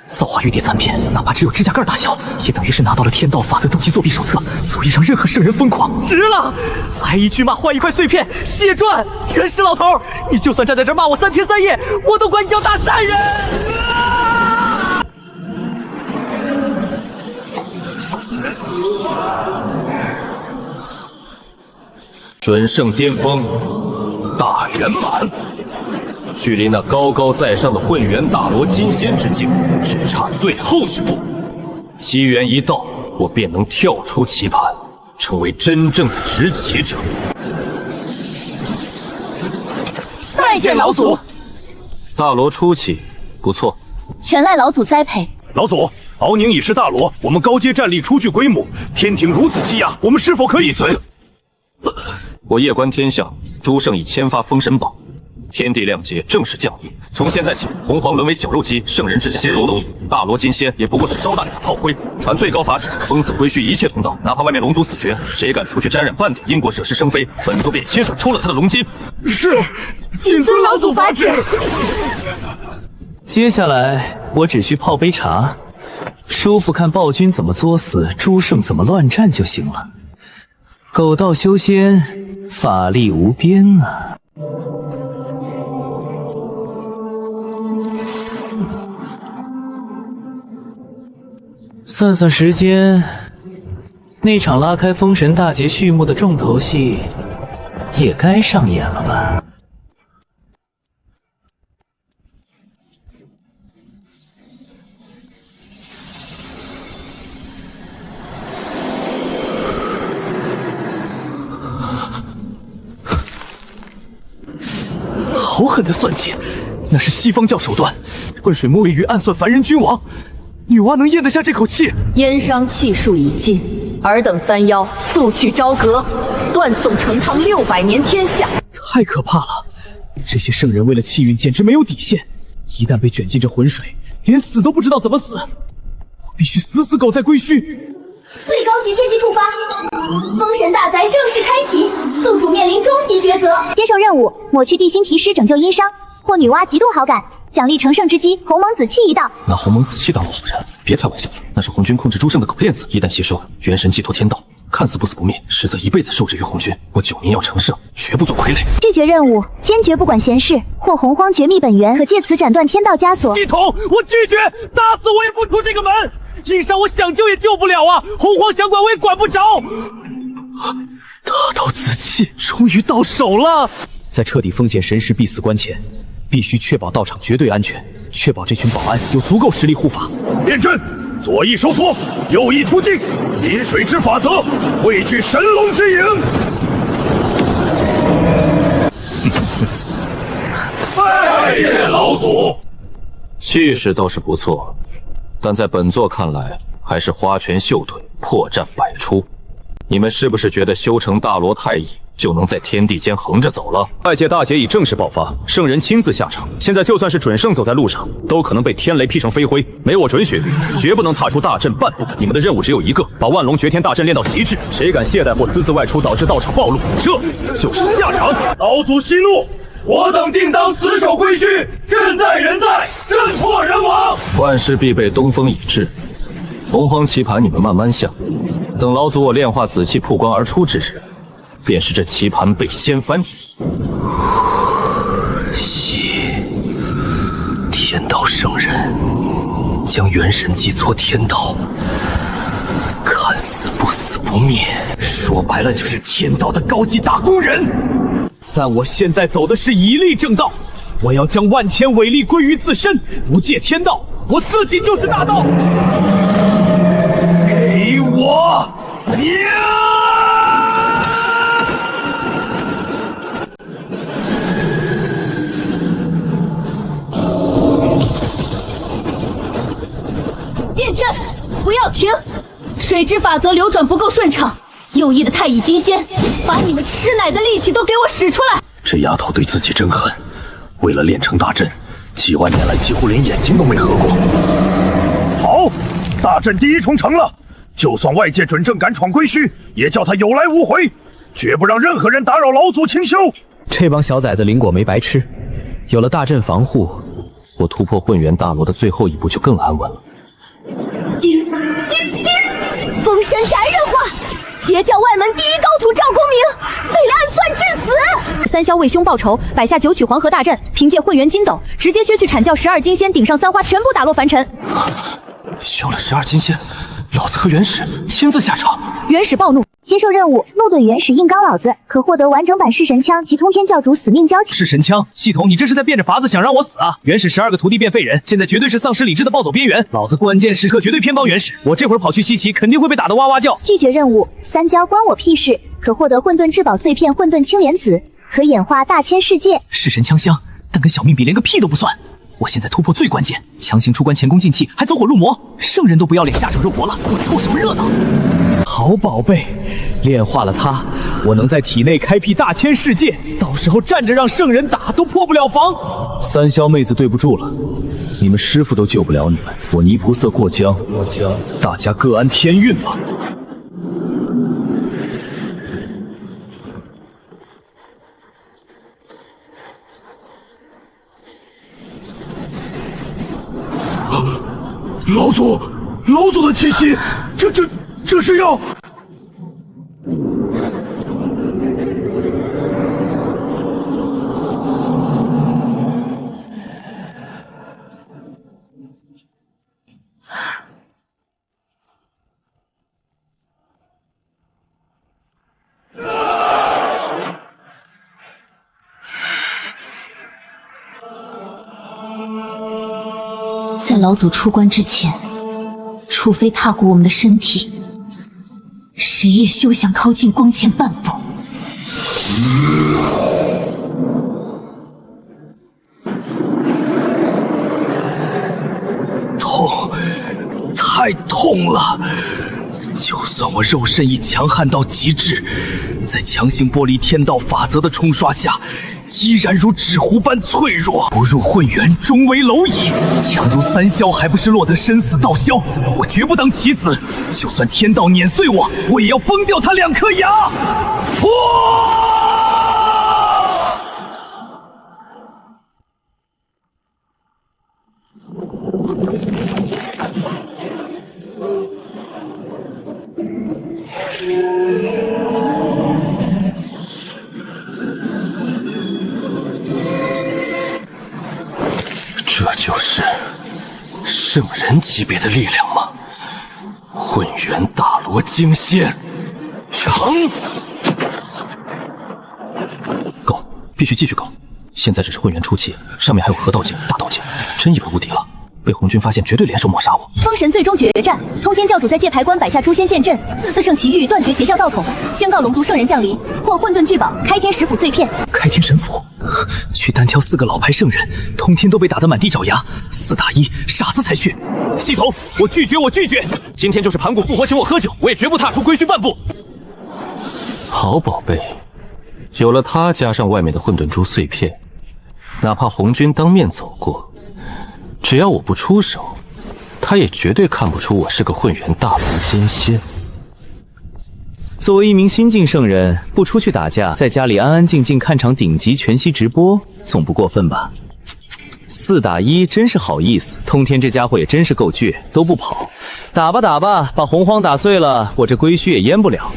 造化玉蝶残片，哪怕只有指甲盖大小，也等于是拿到了天道法则等级作弊手册，足以让任何圣人疯狂。值了！挨一句骂换一块碎片，血赚！元始老头，你就算站在这骂我3天3夜，我都管你叫大善人！准圣巅峰，大圆满。距离那高高在上的混元大罗金仙之境，只差最后一步。机缘一到，我便能跳出棋盘，成为真正的执劫者。拜见老祖。大罗初期不错，全赖老祖栽培。老祖，敖宁已是大罗，我们高阶战力初具规模，天庭如此欺压，我们是否可以？嘴！我夜观天象，诸圣已签发封神榜。天地亮节正式降临，从现在起，洪荒沦为绞肉机，圣人之下皆如龙，大罗金仙也不过是烧大点的炮灰。传最高法旨，封死归虚一切通道，哪怕外面龙族死绝，谁敢出去沾染半点因果，惹是生非，本座便亲手抽了他的龙筋。是，谨遵老祖法旨。接下来我只需泡杯茶，舒服看暴君怎么作死，诸圣怎么乱战就行了。狗道修仙，法力无边啊！算算时间，那场拉开封神大劫序幕的重头戏也该上演了吧？好狠的算计，那是西方教手段，浑水摸鱼于暗算凡人君王。女娲能咽得下这口气？燕商气数已尽，尔等三妖速去朝阁，断送成汤600年天下。太可怕了！这些圣人为了气运简直没有底线，一旦被卷进这浑水，连死都不知道怎么死。我必须死死苟在归墟。最高级阶级触发，封神大灾正式开启，宿主面临终极抉择。接受任务，抹去地心提示，拯救殷商，获女娲极度好感，奖励乘胜之机鸿蒙子气一道。拿鸿蒙子气当我好人，别开玩笑了，那是红军控制诸圣的狗链子，一旦吸收，元神寄托天道，看似不死不灭，实则一辈子受制于红军。我9年要成圣，绝不做傀儡。拒绝任务，坚决不管闲事，获洪荒绝密本源，可借此斩断天道枷锁。系统，我拒绝，打死我也不出这个门。殷商我想救也救不了啊，洪荒想管我也管不着。大道紫气终于到手了，在彻底封建神识必死关前，必须确保道场绝对安全，确保这群保安有足够实力护法。练阵，左翼收缩，右翼突进，饮水之法则，汇聚神龙之影。拜见老祖。气势倒是不错，但在本座看来，还是花拳绣腿，破绽百出。你们是不是觉得修成大罗太乙就能在天地间横着走了？外界大劫已正式爆发，圣人亲自下场，现在就算是准圣走在路上，都可能被天雷劈成飞灰。没我准许，绝不能踏出大阵半步。你们的任务只有一个，把万龙绝天大阵练到极致。谁敢懈怠或私自外出，导致道场暴露，这就是下场。老祖息怒，我等定当死守归墟，阵在人在，阵破人亡。万事必备东风已至，洪荒棋盘你们慢慢下，等老祖我炼化紫气曝光而出之日，便是这棋盘被掀翻之日。天道圣人将元神寄托天道，看似不死不灭，说白了就是天道的高级打工人。但我现在走的是以力正道，我要将万千伟力归于自身，不借天道，我自己就是大道。给我变阵，不要停！水之法则流转不够顺畅，右翼的太乙金仙，把你们吃奶的力气都给我使出来！这丫头对自己真狠，为了练成大阵，几万年来几乎连眼睛都没合过。好，大阵第一重成了，就算外界准正敢闯归墟，也叫他有来无回，绝不让任何人打扰老祖清修。这帮小崽子灵果没白吃，有了大阵防护，我突破混元大罗的最后一步就更安稳了。封神宅人化，邪教外门第一高徒赵公明被暗算致死。三霄为兄报仇，摆下9曲黄河大阵，凭借混元金斗，直接削去阐教12金仙，顶上3花，全部打落凡尘。削了12金仙，老子和元始亲自下场。元始暴怒，接受任务，怒怼元始硬刚老子，可获得完整版弑神枪及通天教主死命交集。弑神枪，系统，你这是在变着法子想让我死啊！元始12个徒弟变废人，现在绝对是丧失理智的暴走边缘，老子关键时刻绝对偏帮元始，我这会儿跑去西岐，肯定会被打得哇哇叫。拒绝任务，三焦关我屁事，可获得混沌至宝碎片混沌青莲子，可演化大千世界。弑神枪香，但跟小命比连个屁都不算。我现在突破最关键，强行出关前功尽弃，还走火入魔，圣人都不要脸下场肉搏了，我凑什么热闹？好宝贝，炼化了它，我能在体内开辟大千世界，到时候站着让圣人打都破不了防。三霄妹子对不住了，你们师傅都救不了你们，我泥菩萨过江，大家各安天运吧。老祖的气息，这是要……老祖出关之前，除非踏过我们的身体，谁也休想靠近光前半步。痛，太痛了！就算我肉身已强悍到极致，在强行剥离天道法则的冲刷下，依然如纸糊般脆弱。不入混元，终为蝼蚁。强如三霄，还不是落得生死道消？我绝不当棋子，就算天道碾碎我，我也要崩掉他2颗牙！这就是圣人级别的力量吗？混元大罗惊仙，成！够，必须继续够。现在只是混元初期，上面还有河道境、大道境，真以为无敌了？被红军发现，绝对联手抹杀我。封神最终决战，通天教主在界牌关摆下诛仙剑阵，44圣奇域断绝邪教道统，宣告龙族圣人降临，获混沌巨宝、开天石斧碎片。开天神斧，去单挑4个老牌圣人，通天都被打得满地找牙，4打1，傻子才去。系统，我拒绝，我拒绝！今天就是盘古复活请我喝酒，我也绝不踏出归墟半步。好宝贝，有了它加上外面的混沌珠碎片，哪怕红军当面走过，只要我不出手，他也绝对看不出我是个混元大罗金仙。作为一名新晋圣人，不出去打架，在家里安安静静看场顶级全息直播，总不过分吧？4打1真是好意思，通天这家伙也真是够倔，都不跑。打吧打吧，把洪荒打碎了，我这归墟也淹不了。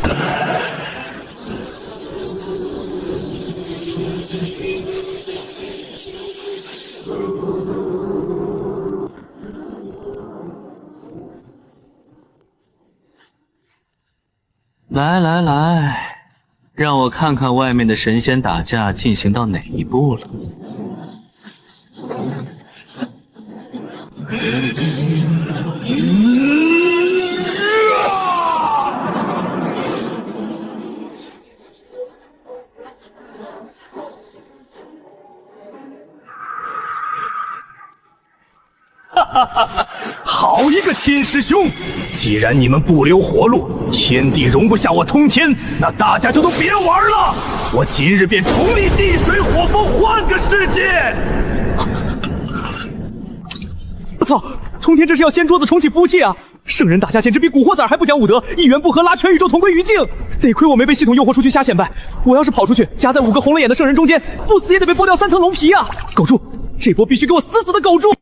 来来来，让我看看外面的神仙打架进行到哪一步了。哈哈哈哈！好一个亲师兄！既然你们不留活路，天地容不下我通天，那大家就都别玩了！我今日便重立地水火风，换个世界！我操！通天这是要掀桌子重启服务器啊！圣人打架简直比古惑仔还不讲武德，一言不合拉全宇宙同归于尽。得亏我没被系统诱惑出去瞎显摆，我要是跑出去夹在5个红了眼的圣人中间，不死也得被剥掉3层龙皮啊！苟住，这波必须给我死死的苟住！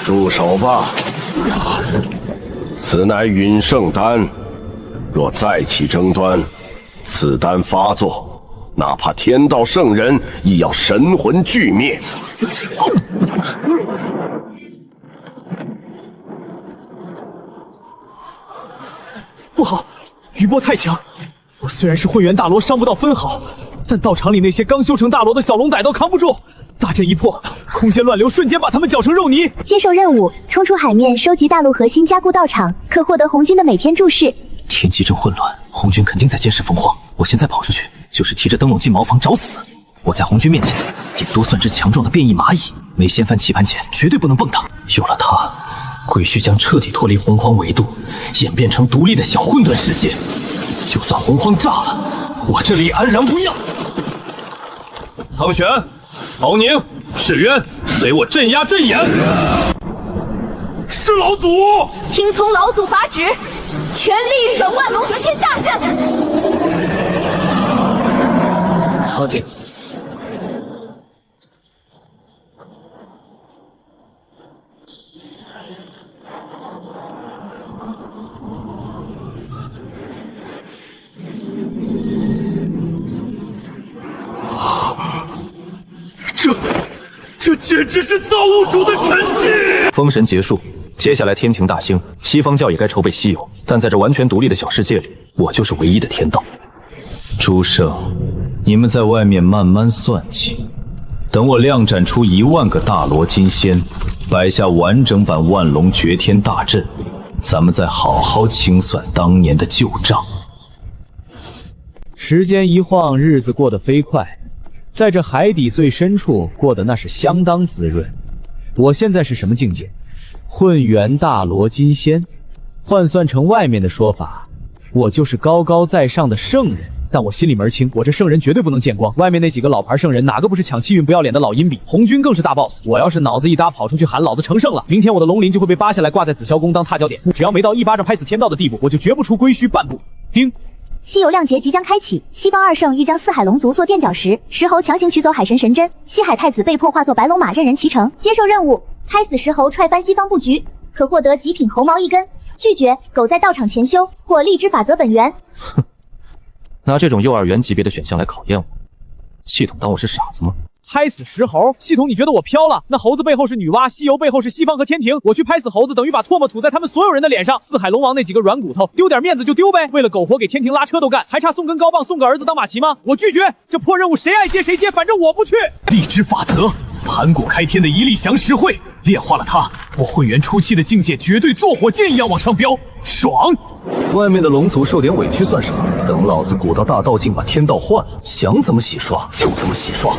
住手吧！此乃陨圣丹，若再起争端，此丹发作，哪怕天道圣人亦要神魂俱灭。不好，余波太强！我虽然是混元大罗，伤不到分毫，但道场里那些刚修成大罗的小龙崽都扛不住。大阵一破，空间乱流瞬间把他们搅成肉泥。接受任务，冲出海面，收集大陆核心，加固道场，可获得红军的每天注视。天机正混乱，红军肯定在监视凤凰。我现在跑出去，就是提着灯笼进茅房找死。我在红军面前，顶多算只强壮的变异蚂蚁，没掀翻棋盘前，绝对不能蹦跶。有了它，归墟将彻底脱离洪荒维度，演变成独立的小混沌世界。就算洪荒炸了，我这里安然无恙。苍玄、敖宁、世渊，随我镇压阵眼！是老祖，听从老祖法旨，全力运转万龙绝天大阵！好点。这简直是造物主的神迹！封神结束，接下来天庭大兴，西方教也该筹备西游。但在这完全独立的小世界里，我就是唯一的天道。诸圣，你们在外面慢慢算计，等我量产出10000个大罗金仙，摆下完整版万龙绝天大阵，咱们再好好清算当年的旧账。时间一晃，日子过得飞快，在这海底最深处过得那是相当滋润。我现在是什么境界？混元大罗金仙，换算成外面的说法，我就是高高在上的圣人。但我心里门清，我这圣人绝对不能见光。外面那几个老牌圣人，哪个不是抢气运不要脸的老阴笔？红军更是大 boss。我要是脑子一搭，跑出去喊老子成圣了，明天我的龙鳞就会被扒下来挂在紫霄宫当踏脚点。只要没到一巴掌拍死天道的地步，我就绝不出归墟半步。叮！西游亮节即将开启，西方二圣欲将四海龙族做垫脚石，石猴强行取走海神神针，西海太子被迫化作白龙马任人骑乘。接受任务，拍死石猴，踹翻西方布局，可获得极品猴毛1根。拒绝，狗在道场前修或荔枝法则本源。哼。拿这种幼儿园级别的选项来考验我，系统当我是傻子吗？拍死石猴，系统你觉得我飘了？那猴子背后是女娲，西游背后是西方和天庭，我去拍死猴子等于把唾沫吐在他们所有人的脸上。四海龙王那几个软骨头，丢点面子就丢呗，为了苟活给天庭拉车都干，还差送根高棒送个儿子当马骑吗？我拒绝，这破任务谁爱接谁接，反正我不去。荔枝法则，盘古开天的一力降石会，炼化了它，我混元初期的境界绝对坐火箭一样往上飙，爽！外面的龙族受点委屈算什么？等老子古道大道境把天道换了，想怎么洗刷就怎么洗刷。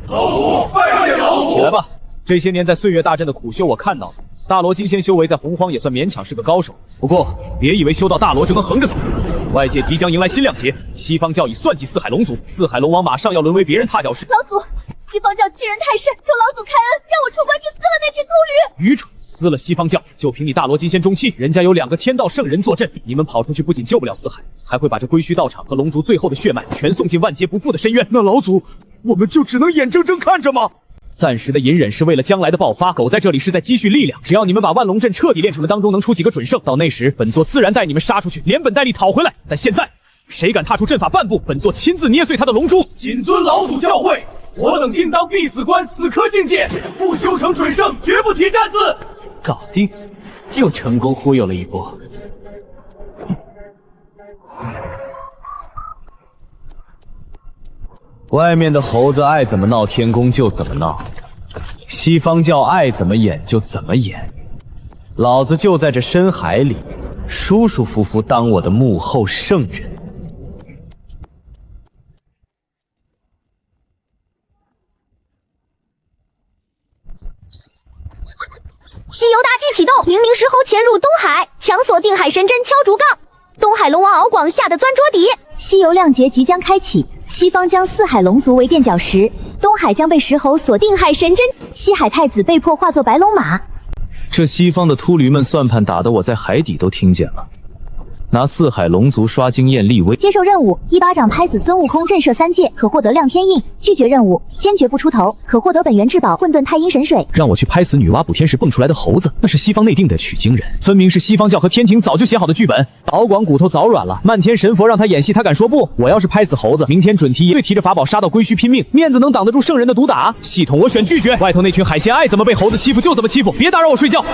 老虎，拜见老虎！起来吧！这些年在岁月大阵的苦修我看到了，大罗金仙修为在洪荒也算勉强是个高手。不过别以为修到大罗就能横着走，外界即将迎来新亮节，西方教已算计四海龙族，四海龙王马上要沦为别人踏脚石。老祖，西方教欺人太甚，求老祖开恩，让我出关去撕了那群秃驴！愚蠢！撕了西方教，就凭你大罗金仙中期，人家有2个天道圣人坐镇，你们跑出去不仅救不了四海，还会把这归墟道场和龙族最后的血脉全送进万劫不复的深渊。那老祖，我们就只能眼睁睁看着吗？暂时的隐忍是为了将来的爆发，狗在这里是在积蓄力量。只要你们把万龙阵彻底练成了，当中能出几个准圣，到那时本座自然带你们杀出去，连本带利讨回来。但现在，谁敢踏出阵法半步，本座亲自捏碎他的龙珠。谨遵老祖教诲，我等定当必死关，死磕境界，不修成准圣，绝不提战字。搞定，又成功忽悠了一波。外面的猴子爱怎么闹天宫就怎么闹，西方教爱怎么演就怎么演，老子就在这深海里，舒舒服服当我的幕后圣人。西游大计启动，明明石猴潜入东海，强锁定海神针，敲竹杠。东海龙王敖广吓得钻桌底。西游亮节即将开启，西方将四海龙族为垫脚石，东海将被石猴锁定海神针，西海太子被迫化作白龙马。这西方的秃驴们算盘打得我在海底都听见了。拿四海龙族刷经验立威。接受任务，一巴掌拍死孙悟空，震慑3界，可获得亮天印。拒绝任务，坚决不出头，可获得本源至宝混沌太阴神水。让我去拍死女娲补天时蹦出来的猴子，那是西方内定的取经人，分明是西方教和天庭早就写好的剧本。敖广骨头早软了，漫天神佛让他演戏，他敢说不？我要是拍死猴子，明天准提也会提着法宝杀到归墟拼命，面子能挡得住圣人的毒打？系统我选拒绝。外头那群海鲜爱怎么被猴子欺负就怎么欺负，别打扰我睡觉。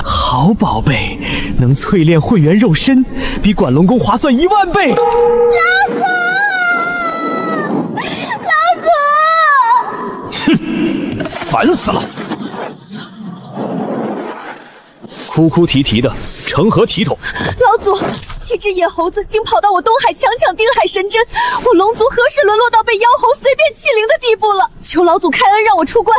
好宝贝，能淬炼混元肉身，比管龙宫划算10000倍。老祖，哼，烦死了！哭哭啼啼的，成何体统？老祖，一只野猴子竟跑到我东海强抢定海神针，我龙族何时沦落到被妖猴随便欺凌的地步了？求老祖开恩让我出关，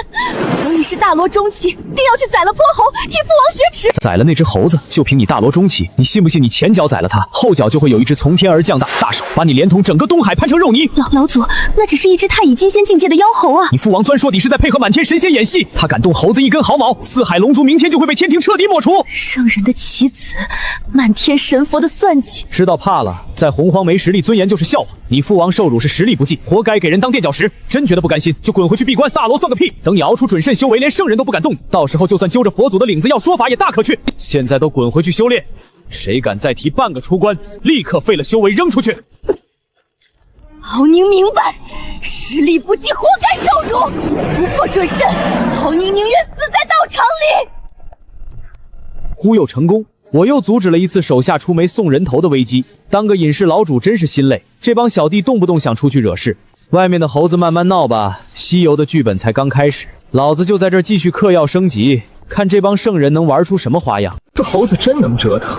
我已是大罗中期，定要去宰了泼猴，替父王雪耻。宰了那只猴子，就凭你大罗中期，你信不信你前脚宰了他，后脚就会有一只从天而降的大手，把你连同整个东海拍成肉泥？老祖，那只是一只太乙金仙境界的妖猴啊！你父王钻说底是在配合满天神仙演戏，他敢动猴子一根毫毛，四海龙族明天就会被天庭彻底抹除。圣人的棋子，漫天神佛的算计，知道怕了，在洪荒没实力，尊严就是笑话。你父王受辱是实力不济，活该给人当垫脚石。真觉得不甘心，就滚回去闭关，大罗算个屁！等你熬出准圣修为，连圣人都不敢动你，到时候就算揪着佛祖的领子要说法也大可去。现在都滚回去修炼，谁敢再提半个出关，立刻废了修为扔出去！敖宁明白，实力不济，活该受辱。不破准慎，敖宁宁愿死在道场里。忽悠成功，我又阻止了一次手下出梅送人头的危机。当个隐士老主真是心累，这帮小弟动不动想出去惹事。外面的猴子慢慢闹吧，西游的剧本才刚开始，老子就在这儿继续嗑药升级，看这帮圣人能玩出什么花样。这猴子真能折腾，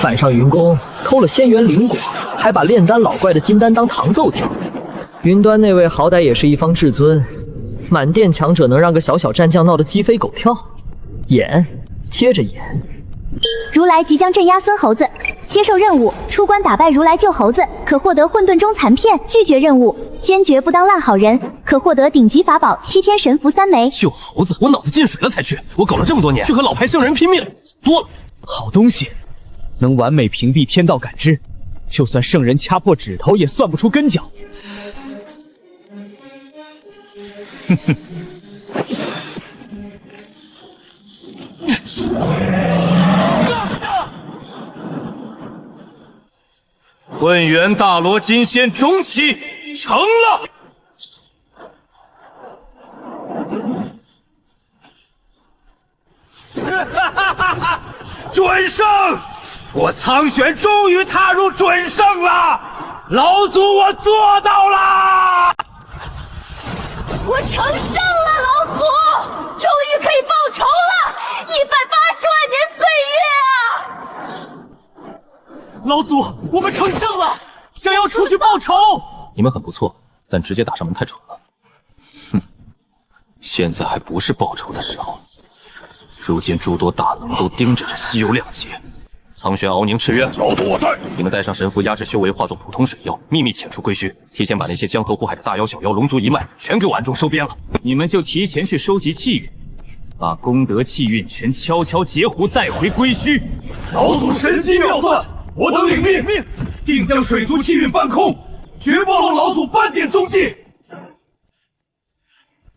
反上云宫偷了仙元灵果，还把炼丹老怪的金丹当糖揍抢。云端那位好歹也是一方至尊，满殿强者能让个小小战将闹得鸡飞狗跳？演，接着演。如来即将镇压孙猴子，接受任务，出关打败如来救猴子，可获得混沌中残片。拒绝任务，坚决不当烂好人，可获得顶级法宝7天神符3枚。救猴子，我脑子进水了才去，我搞了这么多年，去和老牌圣人拼命，多了。好东西，能完美屏蔽天道感知，就算圣人掐破指头也算不出根脚。哼哼。混元大罗金仙中期成了！哈哈哈哈！准圣，我苍玄终于踏入准圣了！老祖，我做到了！我成圣了，老祖，终于可以报仇了！180万年岁月啊！老祖，我们成圣了，想要出去报仇。你们很不错，但直接打上门太蠢了。哼，现在还不是报仇的时候。如今诸多大能都盯着这西游亮节，苍玄、敖宁、赤渊，老祖我在。你们带上神符压制修为，化作普通水妖，秘密潜出归墟，提前把那些江河湖海的大妖小妖、龙族一脉全给我暗中收编了。你们就提前去收集气运，把功德气运全悄悄截胡带回归墟。老祖神机妙算，我等领命，定将水族气运搬空，绝不漏老祖半点踪迹。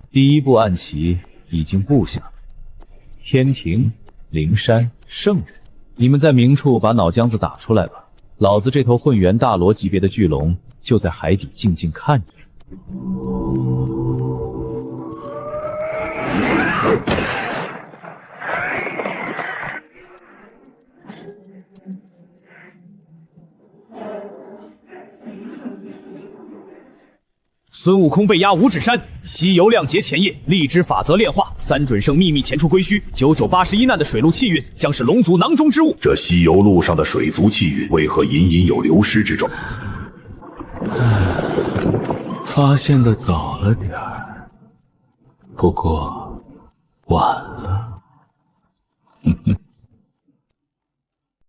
第一步暗棋已经布下，天庭、灵山、圣人，你们在明处把脑浆子打出来吧。老子这头混元大罗级别的巨龙就在海底静静看着。孙悟空被压五指山，西游亮节前夜，荔枝法则炼化，3准圣秘密潜出归墟，9981难的水陆气运将是龙族囊中之物。这西游路上的水族气运为何隐隐有流失之状？发现的早了点儿，不过晚了。